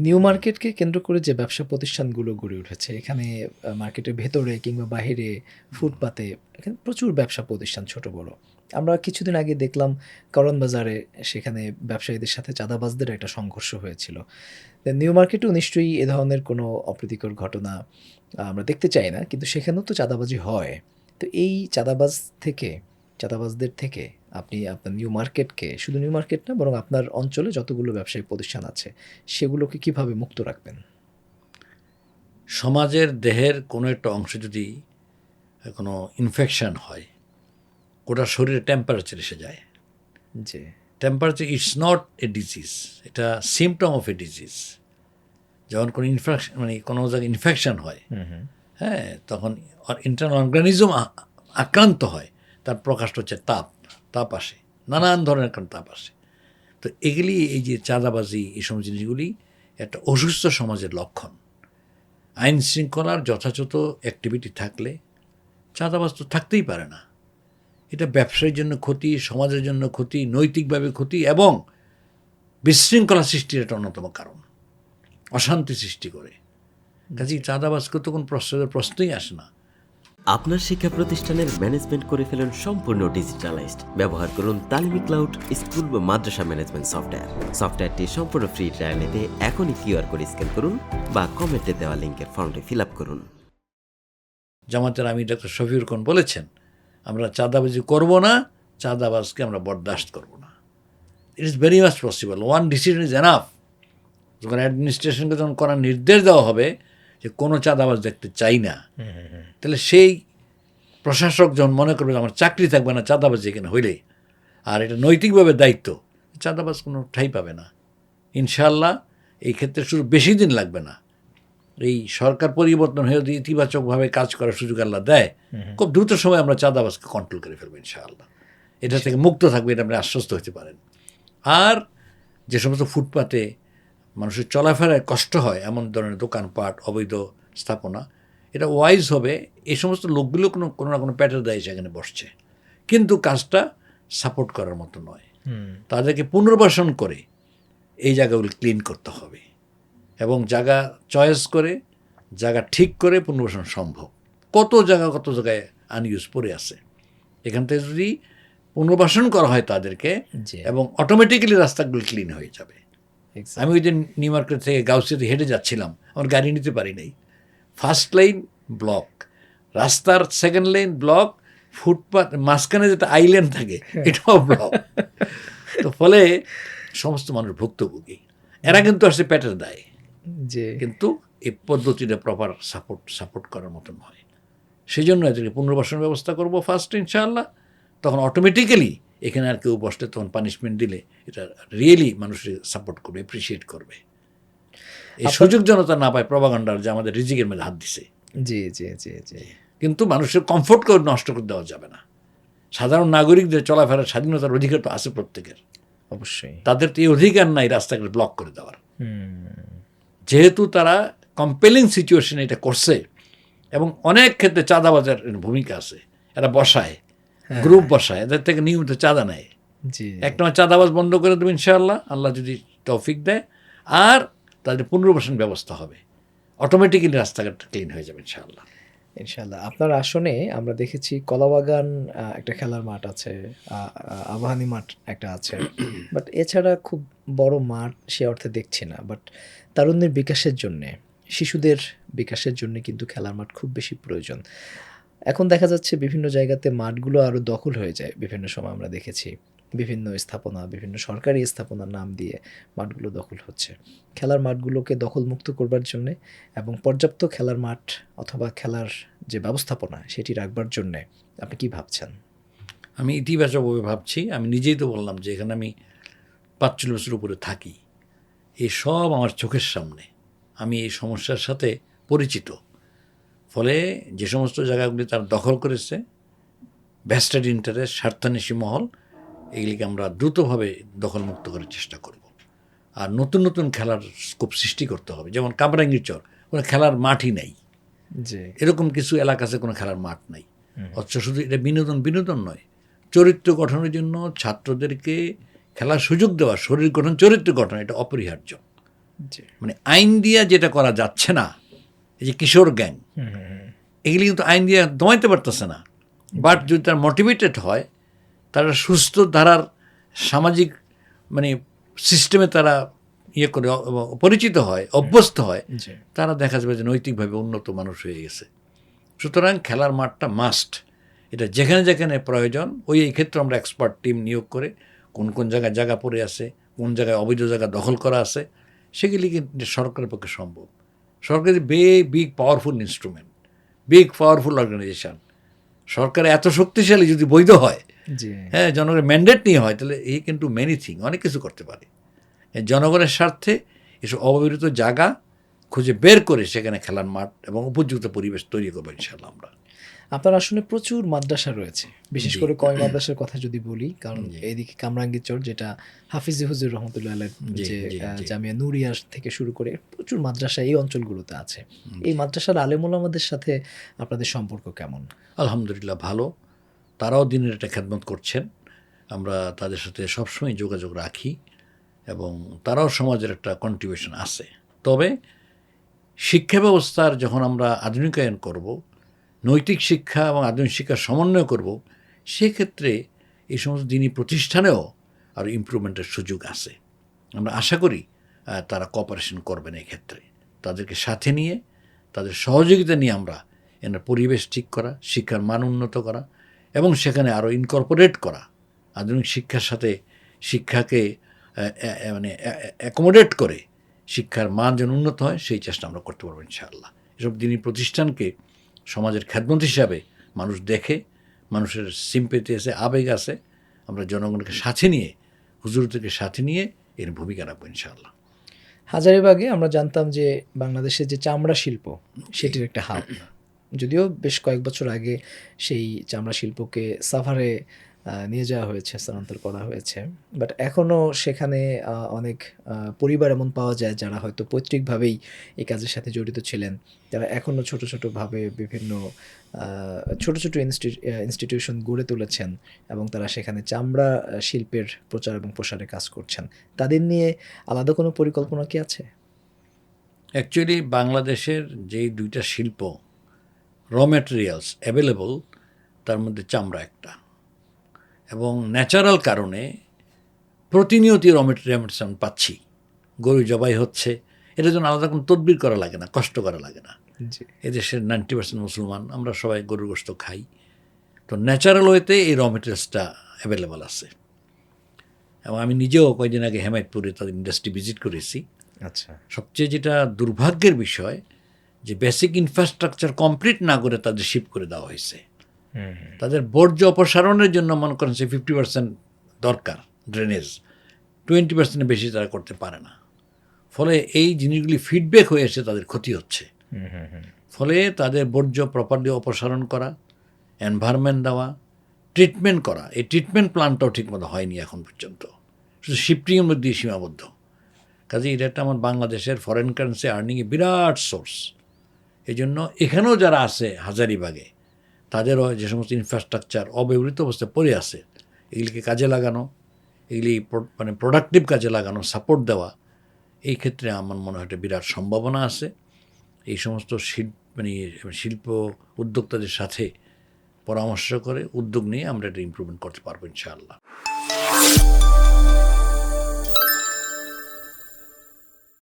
New মার্কেটকে কেন্দ্র করে যে ব্যবসা প্রতিষ্ঠানগুলো গড়ে উঠেছে, এখানে মার্কেটের ভেতরে কিংবা বাহিরে, ফুটপাতে এখানে প্রচুর ব্যবসা প্রতিষ্ঠান ছোট বড়। আমরা কিছুদিন আগে দেখলাম কারওয়ান বাজারে, সেখানে ব্যবসায়ীদের সাথে চাঁদাবাজদের একটা সংঘর্ষ হয়েছিল। নিউ মার্কেটেও নিশ্চয়ই এ ধরনের কোনো অপ্রীতিকর ঘটনা আমরা দেখতে চাই না, কিন্তু সেখানেও তো চাঁদাবাজি হয়। তো এই চাঁদাবাজদের থেকে আপনি আপনার নিউ মার্কেটকে, শুধু নিউ মার্কেট না বরং আপনার অঞ্চলে যতগুলো ব্যবসায়িক প্রতিষ্ঠান আছে সেগুলোকে কিভাবে মুক্ত রাখবেন? সমাজের দেহের কোনো একটা অংশে যদি কোনো ইনফেকশন হয়, ওটা শরীরে টেম্পারেচার এসে যায়। জি। Temperature it's not a disease, এটা সিমটম অফ এ ডিজিজ। যখন কোনো ইনফেকশন মানে কোনো জায়গায় ইনফেকশন হয়, হ্যাঁ, তখন ইন্টারনাল অর্গানিজম আক্রান্ত হয়, তার প্রকাশটা হচ্ছে তাপ আসে, নানান ধরনের কারণ তাপ আসে। তো এগুলি, এই যে চাঁদাবাজি, এই সমস্ত জিনিসগুলি একটা অসুস্থ সমাজের লক্ষণ। আইন শৃঙ্খলার যথাযথ অ্যাক্টিভিটি থাকলে চাঁদাবাজ তো থাকতেই পারে না। এটা ব্যবসার জন্য ক্ষতি, সমাজের জন্য ক্ষতি, নৈতিকভাবে ক্ষতি এবং বিশৃঙ্খলা সৃষ্টির একটা অন্যতম কারণ, অশান্তি সৃষ্টি করে। কাজেই চাঁদাবাজকে তো কোনো প্রশ্নই আসে না। আপনার শিক্ষা প্রতিষ্ঠানের ম্যানেজমেন্ট করে ফেলুন সম্পূর্ণ ডিজিটালাইজড। ব্যবহার করুন তালিমি ক্লাউড স্কুল বা মাদ্রাসা ম্যানেজমেন্ট সফটওয়্যার। সফটওয়্যারটি সম্পূর্ণ ফ্রি ট্রায়াল নিতে এখনই কিউআর কোড স্ক্যান করুন বা কমেন্টে দেওয়া লিঙ্কের ফর্মটি ফিল আপ করুন। জামাতের আমির ডক্টর শফিউর খান বলেছেন, আমরা চাঁদাবাজি করব না, চাঁদাবাজকে আমরা বরদাস্ত করব না। It is very much possible, one decision is enough. যখন অ্যাডমিনিস্ট্রেশনকে যখন করার নির্দেশ দেওয়া হবে যে কোনো চাঁদাবাজ দেখতে চাই না, তাহলে সেই প্রশাসক যখন মনে করবে আমার চাকরি থাকবে না চাঁদাবাজ এখানে হইলে, আর এটা নৈতিকভাবে দায়িত্ব, চাঁদাবাজ কোনো ঠাঁই পাবে না ইনশাআল্লাহ। এই ক্ষেত্রে শুধু বেশি দিন লাগবে না, এই সরকার পরিবর্তন হয়ে যদি ইতিবাচকভাবে কাজ করার সুযোগ আল্লাহ দেয়, খুব দ্রুত সময় আমরা চাঁদাবাজকে কন্ট্রোল করে ফেলবো ইনশাআল্লাহ। এটা থেকে মুক্ত থাকবে, এটা আপনি আশ্বস্ত হতে পারেন। আর যে সমস্ত ফুটপাতে মানুষের চলাফেরায় কষ্ট হয় এমন ধরনের দোকানপাট, অবৈধ স্থাপনা, এটা ওয়াইজ হবে এই সমস্ত লোকগুলো কোনো না কোনো প্যাটার দেয় সেখানে বসছে, কিন্তু কাজটা সাপোর্ট করার মতো নয়। তাদেরকে পুনর্বাসন করে এই জায়গাগুলো ক্লিন করতে হবে এবং জায়গা চয়েস করে, জায়গা ঠিক করে পুনর্বাসন সম্ভব। কত জায়গায় আনইউজ পড়ে আছে, এখান থেকে যদি পুনর্বাসন করা হয় তাদেরকে, এবং অটোমেটিক্যালি রাস্তাগুলো ক্লিন হয়ে যাবে। আমি ওই দিন নিউ মার্কেট থেকে গাউসিয়াতে হেঁটে যাচ্ছিলাম, আমার গাড়ি নিতে পারি নাই। ফার্স্ট লাইন ব্লক, রাস্তার সেকেন্ড লাইন ব্লক, ফুটপাথ মাঝখানে যেটা আইল্যান্ড থাকে এটাও ব্লক। তো ফলে সমস্ত মানুষ ভুক্তভোগী। এরা কিন্তু আসছে পেটের দায়, কিন্তু এই পদ্ধতিটা প্রপার সাপোর্ট করার মতো নয়। সেই জন্য এদেরকে পুনর্বাসন ব্যবস্থা করবো ফার্স্ট ইনশাআল্লাহ। তখন অটোমেটিক্যালি এখানে আর কেউ বসলে তখন পানিশমেন্ট দিলে এটা রিয়েলি মানুষের সাপোর্ট করবে, অ্যাপ্রিসিয়েট করবে। এই সুযোগ জনতা না পায় প্রপাগান্ডার যে আমাদের রিজিকের মধ্যে হাত দিছে। জি জি জি জি। কিন্তু মানুষের কমফোর্ট করে নষ্ট করে দেওয়া যাবে না। সাধারণ নাগরিকদের চলাফেরার স্বাধীনতার অধিকার তো আছে প্রত্যেকের, অবশ্যই। তাদের তো এই অধিকার নাই রাস্তাঘাট ব্লক করে দেওয়ার। যেহেতু তারা কম্পেলিং সিচুয়েশনে এটা করছে, এবং অনেক ক্ষেত্রে চাঁদাবাজের ভূমিকা আছে, এরা বসায়, গ্রুপ বসায়, এদের থেকে নিয়মিত চাঁদা নেয়। একটা চাঁদাবাজ বন্ধ করে দেবে ইনশাআল্লাহ, আল্লাহ যদি তৌফিক দেয়, আর তাদের পুনর্বাসন ব্যবস্থা হবে, অটোমেটিক্যালি রাস্তাঘাট ক্লিন হয়ে যাবে ইনশাআল্লাহ। ইনশাআল্লাহ। আপনার আসনে আমরা দেখেছি কলাবাগান একটা খেলার মাঠ আছে, আবাহনী মাঠ একটা আছে, বাট এছাড়া খুব বড় মাঠ সে অর্থে দেখছি না। বাট তারুণ্যের বিকাশের জন্যে, শিশুদের বিকাশের জন্য কিন্তু খেলার মাঠ খুব বেশি প্রয়োজন। এখন দেখা যাচ্ছে বিভিন্ন জায়গাতে মাঠগুলো আরও দখল হয়ে যায়। বিভিন্ন সময় আমরা দেখেছি বিভিন্ন স্থাপনা, বিভিন্ন সরকারি স্থাপনার নাম দিয়ে মাঠগুলো দখল হচ্ছে। খেলার মাঠগুলোকে দখলমুক্ত করবার জন্যে এবং পর্যাপ্ত খেলার মাঠ অথবা খেলার যে ব্যবস্থাপনা সেটি রাখবার জন্যে আপনি কি ভাবছেন? আমি ইতিবাচকভাবে ভাবছি। আমি নিজেই তো বললাম যে এখানে আমি 45 বছর উপরে থাকি, এই সব আমার চোখের সামনে, আমি এই সমস্যার সাথে পরিচিত। ফলে যে সমস্ত জায়গাগুলি তারা দখল করেছে, ভেস্টেড ইন্টারেস্ট, স্বার্থান্বেষী মহল, এগুলিকে আমরা দ্রুতভাবে দখলমুক্ত করার চেষ্টা করব। আর নতুন নতুন খেলার স্কোপ সৃষ্টি করতে হবে। যেমন কামরাঙ্গীর চর, কোনো খেলার মাঠই নেই, এরকম কিছু এলাকা আছে কোনো খেলার মাঠ নাই। অথচ শুধু এটা বিনোদন নয়, চরিত্র গঠনের জন্য ছাত্রদেরকে খেলার সুযোগ দেওয়া, শরীর গঠন, চরিত্র গঠন, এটা অপরিহার্য। জি। মানে আইন দিয়া যেটা করা যাচ্ছে না, এই যে কিশোর গ্যাং, এগুলি কিন্তু আইন দিয়ে দমাইতে পারতেছে না। বাট যদি তার মোটিভেটেড হয়, তারা সুস্থ ধারার সামাজিক মানে সিস্টেমে তারা ইয়ে করে পরিচিত হয়, অভ্যস্ত হয়, জি। তারা দেখা যাবে যে নৈতিকভাবে উন্নত মানুষ হয়ে গেছে। সুতরাং খেলার মাঠটা মাস্ট, এটা যেখানে যেখানে প্রয়োজন ওই এই ক্ষেত্রে আমরা এক্সপার্ট টিম নিয়োগ করে কোন কোন জায়গায় জায়গা পড়ে আছে, কোন জায়গায় অবৈধ জায়গা দখল করা আছে, সেগুলি কিন্তু সরকারের পক্ষে সম্ভব। সরকার is big powerful instrument, big powerful organisation. সরকার এত শক্তিশালী যদি বৈধ হয়, জি। হ্যাঁ, জনগণের ম্যান্ডেট নিয়ে হয়, তাহলে এই কিন্তু মেনি থিং, অনেক কিছু করতে পারে। জনগণের স্বার্থে এসব অব্যবহৃত জায়গা খুঁজে বের করে সেখানে খেলার মাঠ এবং উপযুক্ত পরিবেশ তৈরি করবো ইনশাআল্লাহ আমরা। আপনার আসলে প্রচুর মাদ্রাসা রয়েছে, বিশেষ জি। করে কয় মাদ্রাসার কথা যদি বলি, কারণ জি। এইদিকে কামরাঙ্গীরচর যেটা হাফিজি হুজুর রহমতুল্লাহ আলাইহ জি, যে জি, জি। জামিয়া নুরিয়া থেকে শুরু করে প্রচুর মাদ্রাসা এই অঞ্চলগুলোতে আছে। এই মাদ্রাসার আলেমুল আমাদের সাথে আপনাদের সম্পর্ক কেমন? আলহামদুলিল্লাহ ভালো, তারাও দিনের একটা খেদমত করছেন, আমরা তাদের সাথে সবসময় যোগাযোগ রাখি এবং তারাও সমাজের একটা কন্ট্রিবিউশন আছে। তবে শিক্ষা ব্যবস্থার যখন আমরা আধুনিকায়ন করব, নৈতিক শিক্ষা এবং আধুনিক শিক্ষার সমন্বয় করব, সেক্ষেত্রে এই সমস্ত দিনই প্রতিষ্ঠানেও আর ইমপ্রুভমেন্টের সুযোগ আছে। আমরা আশা করি তারা কোঅপারেশন করবেন এই ক্ষেত্রে। তাদেরকে সাথে নিয়ে, তাদের সহযোগিতা নিয়ে আমরা এর পরিবেশ ঠিক করা, শিক্ষার মান উন্নত করা এবং সেখানে আরও ইনকর্পোরেট করা, আধুনিক শিক্ষার সাথে শিক্ষাকে মানে অ্যাকোমোডেট করে শিক্ষার মান যেন উন্নত হয়, সেই চেষ্টা আমরা করতে পারবো ইনশাআল্লাহ। এসব দিনই প্রতিষ্ঠানকে সমাজের খেদমত হিসাবে মানুষ দেখে, মানুষের সিম্পেথি আছে, আবেগ আছে, আমরা জনগণকে সাথে নিয়ে, হুজুরদেরকে সাথে নিয়ে এর ভূমিকা রাখবো ইনশাআল্লাহ। হাজারীবাগে আমরা জানতাম যে বাংলাদেশের যে চামড়া শিল্প সেটির একটা হাব, যদিও বেশ কয়েক বছর আগে সেই চামড়া শিল্পকে সাভারে নিয়ে যাওয়া হয়েছে, স্থানান্তর করা হয়েছে, বাট এখনও সেখানে অনেক পরিবার এমন পাওয়া যায় যারা হয়তো পৈতৃকভাবেই এই কাজের সাথে জড়িত ছিলেন, যারা এখনও ছোটো ছোটোভাবে বিভিন্ন ছোটো ছোটো ইনস্টিটিউশন গড়ে তুলেছেন এবং তারা সেখানে চামড়া শিল্পের প্রচার এবং প্রসারে কাজ করছেন। তাদের নিয়ে আলাদা কোনো পরিকল্পনা কি আছে? অ্যাকচুয়ালি বাংলাদেশের যেই দুইটা শিল্প র ম্যাটেরিয়ালস অ্যাভেলেবল, তার মধ্যে চামড়া একটা, এবং ন্যাচারাল কারণে প্রতিনিয়ত র ম্যাটেরিয়ালস আমি পাচ্ছি, গরু জবাই হচ্ছে, এটার জন্য আলাদা কোনো তদবির করা লাগে না, কষ্ট করা লাগে না। জি। এদেশের 90% মুসলমান, আমরা সবাই গরুর গোশত খাই, তো ন্যাচারাল ওয়েতে এই র মেটেরিয়ালসটা অ্যাভেলেবল আছে। এবং আমি নিজেও কয়েকদিন আগে হেমায়তপুরে তাদের ইন্ডাস্ট্রি ভিজিট করেছি। আচ্ছা। সবচেয়ে যেটা দুর্ভাগ্যের বিষয়, যে বেসিক ইনফ্রাস্ট্রাকচার কমপ্লিট না করে তাদের শিফট করে দেওয়া হয়েছে। তাদের বর্জ্য অপসারণের জন্য মনে করেন সে 50% দরকার ড্রেনেজ, 20% বেশি তারা করতে পারে না। ফলে এই জিনিসগুলি ফিডব্যাক হয়ে এসে তাদের ক্ষতি হচ্ছে। ফলে তাদের বর্জ্য প্রপারলি অপসারণ করা, এনভায়রনমেন্ট দেওয়া, ট্রিটমেন্ট করা, এই ট্রিটমেন্ট প্ল্যানটাও ঠিকমতো হয়নি এখন পর্যন্ত, শুধু শিফটিংয়ের মধ্যেই সীমাবদ্ধ। কাজে এটা একটা আমার বাংলাদেশের ফরেন কারেন্সি আর্নিংয়ে বিরাট সোর্স। এই জন্য এখানেও যারা আছে হাজারীবাগে, তাদেরও যে সমস্ত ইনফ্রাস্ট্রাকচার অব্যবহৃত অবস্থায় পড়ে আছে, এগুলিকে কাজে লাগানো, এগুলি মানে প্রোডাক্টিভ কাজে লাগানো, সাপোর্ট দেওয়া, এই ক্ষেত্রে আমার মনে হয় একটা বিরাট সম্ভাবনা আছে। এই সমস্ত শিল্প উদ্যোক্তাদের সাথে পরামর্শ করে উদ্যোগ নিয়ে আমরা এটা ইমপ্রুভমেন্ট করতে পারবো ইনশাআল্লাহ।